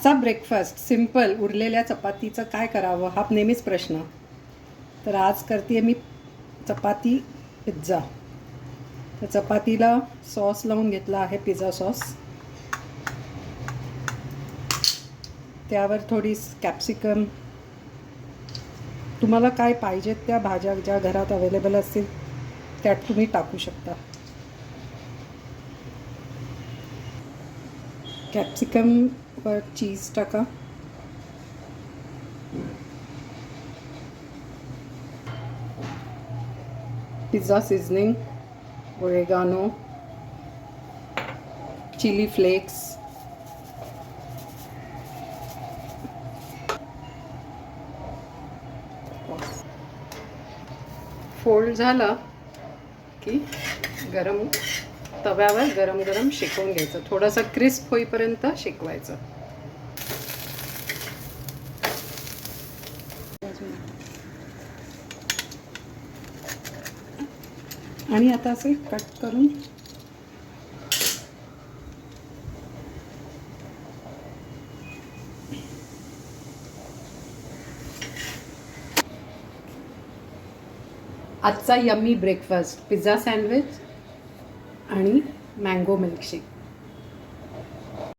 आजचा breakfast simple उरलेल्या चपातीचं काय करावं हा नेहमीच प्रश्न. तर आज करते मी चपाती पिझ्झा. तर चपातीला सॉस लावून घेतला आहे, पिझ्झा सॉस. त्यावर थोडी कॅप्सिकम, तुम्हाला काय पाहिजेत त्या भाज्या ज्या घरात अवेलेबल असतील त्यात तुम्ही टाकू शकता. कॅप्सिकमवर चीज टाका. Pizza seasoning, oregano, chili flakes, fold झाला की गरम तव्यावर गरम गरम शेकवून घ्यायचं. थोडासा क्रिस्प होईपर्यंत शेकवायचं. आणि आता असे कट करून आजचा यम्मी ब्रेकफास्ट पिझ्झा सँडविच आणि मँगो मिल्कशेक.